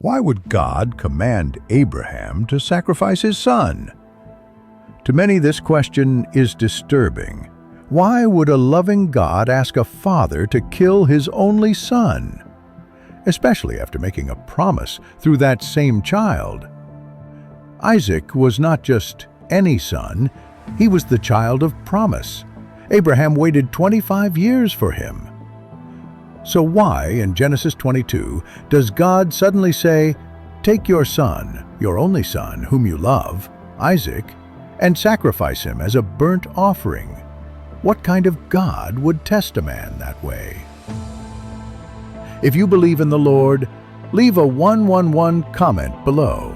Why would God command Abraham to sacrifice his son? To many, this question is disturbing. Why would a loving God ask a father to kill his only son? Especially after making a promise through that same child. Isaac was not just any son, he was the child of promise. Abraham waited 25 years for him. So why, in Genesis 22, does God suddenly say, "Take your son, your only son, whom you love, Isaac, and sacrifice him as a burnt offering"? What kind of God would test a man that way? If you believe in the Lord, leave a 111 comment below.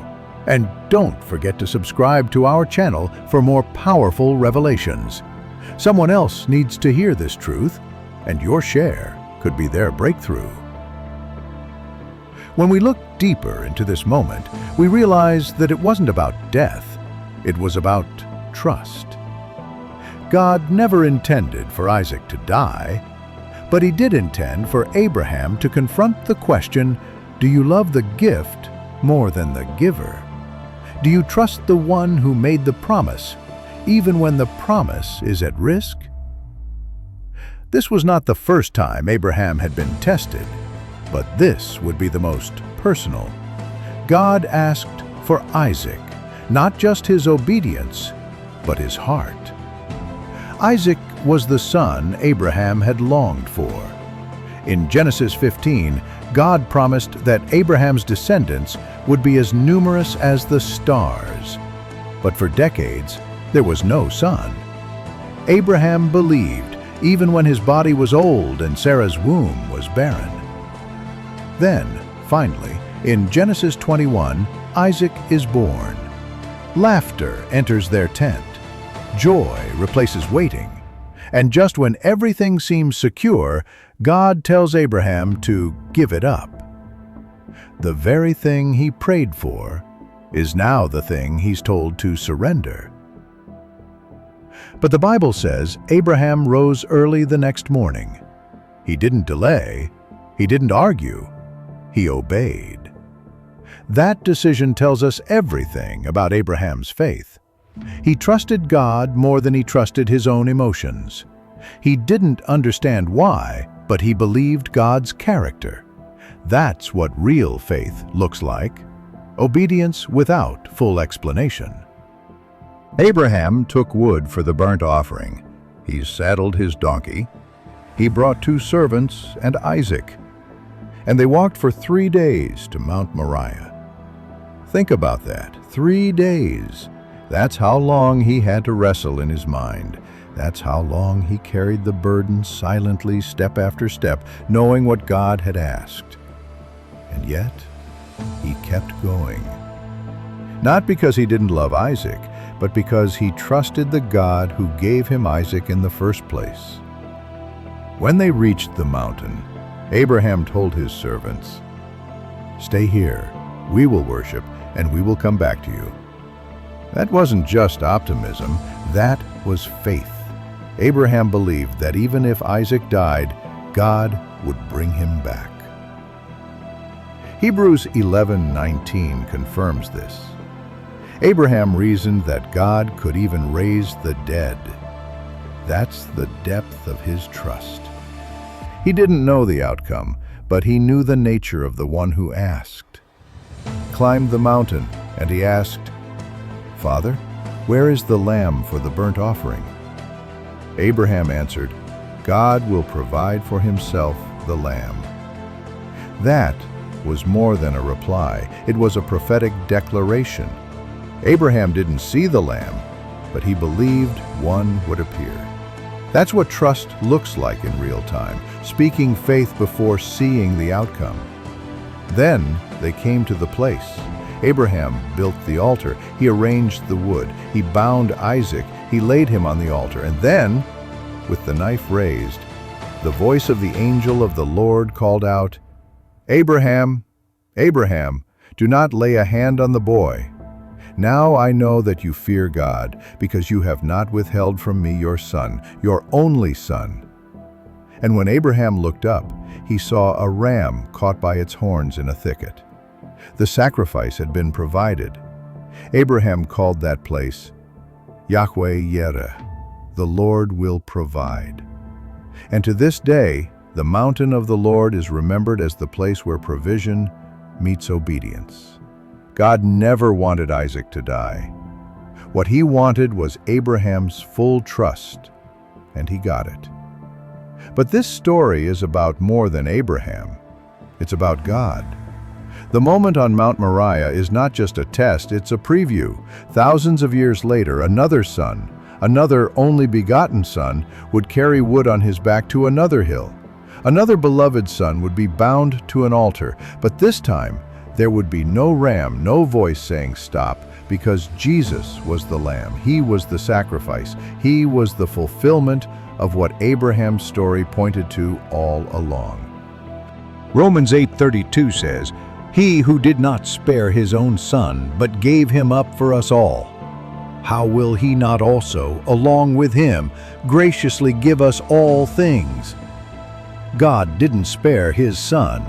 And don't forget to subscribe to our channel for more powerful revelations. Someone else needs to hear this truth, and your share could be their breakthrough. When we look deeper into this moment, we realize that it wasn't about death, it was about trust. God never intended for Isaac to die, but he did intend for Abraham to confront the question, do you love the gift more than the giver? Do you trust the one who made the promise, even when the promise is at risk? This was not the first time Abraham had been tested, but this would be the most personal. God asked for Isaac, not just his obedience, but his heart. Isaac was the son Abraham had longed for. In Genesis 15, God promised that Abraham's descendants would be as numerous as the stars. But for decades, there was no son. Abraham believed, even when his body was old and Sarah's womb was barren. Then, finally, in Genesis 21, Isaac is born. Laughter enters their tent. Joy replaces waiting. And just when everything seems secure, God tells Abraham to give it up. The very thing he prayed for is now the thing he's told to surrender. But the Bible says Abraham rose early the next morning. He didn't delay, he didn't argue, he obeyed. That decision tells us everything about Abraham's faith. He trusted God more than he trusted his own emotions. He didn't understand why, but he believed God's character. That's what real faith looks like. Obedience without full explanation. Abraham took wood for the burnt offering. He saddled his donkey. He brought 2 servants and Isaac. And they walked for 3 days to Mount Moriah. Think about that, 3 days. That's how long he had to wrestle in his mind. That's how long he carried the burden silently, step after step, knowing what God had asked. And yet, he kept going. Not because he didn't love Isaac, but because he trusted the God who gave him Isaac in the first place. When they reached the mountain, Abraham told his servants, "Stay here, we will worship, and we will come back to you." That wasn't just optimism, that was faith. Abraham believed that even if Isaac died, God would bring him back. Hebrews 11:19 confirms this. Abraham reasoned that God could even raise the dead. That's the depth of his trust. He didn't know the outcome, but he knew the nature of the one who asked. Climbed the mountain, and he asked, "Father, where is the lamb for the burnt offering?" Abraham answered, "God will provide for himself the lamb." That was more than a reply. It was a prophetic declaration. Abraham didn't see the lamb, but he believed one would appear. That's what trust looks like in real time, speaking faith before seeing the outcome. Then they came to the place. Abraham built the altar. He arranged the wood. He bound Isaac. He laid him on the altar. And then, with the knife raised, the voice of the angel of the Lord called out, "Abraham, Abraham, do not lay a hand on the boy. Now I know that you fear God, because you have not withheld from me your son, your only son." And when Abraham looked up, he saw a ram caught by its horns in a thicket. The sacrifice had been provided. Abraham called that place Yahweh Yireh, the Lord will provide. And to this day, the mountain of the Lord is remembered as the place where provision meets obedience. God never wanted Isaac to die. What he wanted was Abraham's full trust, and he got it. But this story is about more than Abraham. It's about God. The moment on Mount Moriah is not just a test, it's a preview. Thousands of years later, another son, another only begotten son, would carry wood on his back to another hill. Another beloved son would be bound to an altar, but this time there would be no ram, no voice saying stop, because Jesus was the lamb. He was the sacrifice. He was the fulfillment of what Abraham's story pointed to all along. Romans 8:32 says, "He who did not spare his own son, but gave him up for us all, how will he not also, along with him, graciously give us all things?" God didn't spare his son,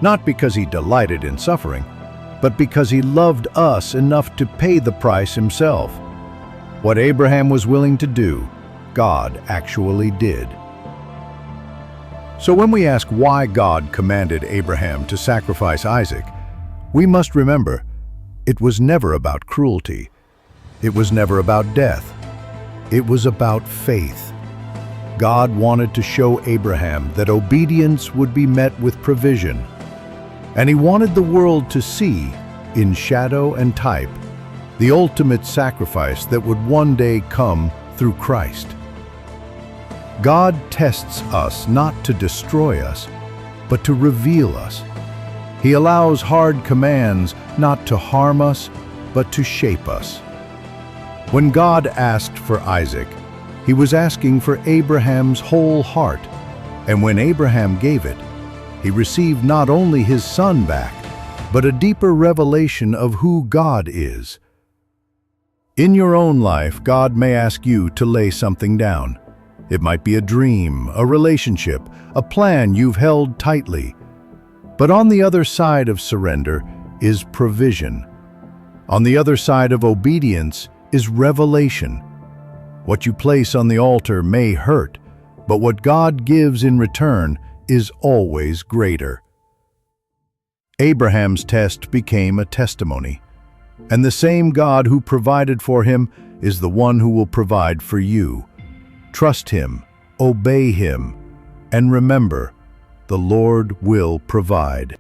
not because he delighted in suffering, but because he loved us enough to pay the price himself. What Abraham was willing to do, God actually did. So when we ask why God commanded Abraham to sacrifice Isaac, we must remember, it was never about cruelty. It was never about death. It was about faith. God wanted to show Abraham that obedience would be met with provision. And he wanted the world to see, in shadow and type, the ultimate sacrifice that would one day come through Christ. God tests us not to destroy us, but to reveal us. He allows hard commands not to harm us, but to shape us. When God asked for Isaac, he was asking for Abraham's whole heart, and when Abraham gave it, he received not only his son back, but a deeper revelation of who God is. In your own life, God may ask you to lay something down. It might be a dream, a relationship, a plan you've held tightly. But on the other side of surrender is provision. On the other side of obedience is revelation. What you place on the altar may hurt, but what God gives in return is always greater. Abraham's test became a testimony, and the same God who provided for him is the one who will provide for you. Trust him, obey him, and remember, the Lord will provide.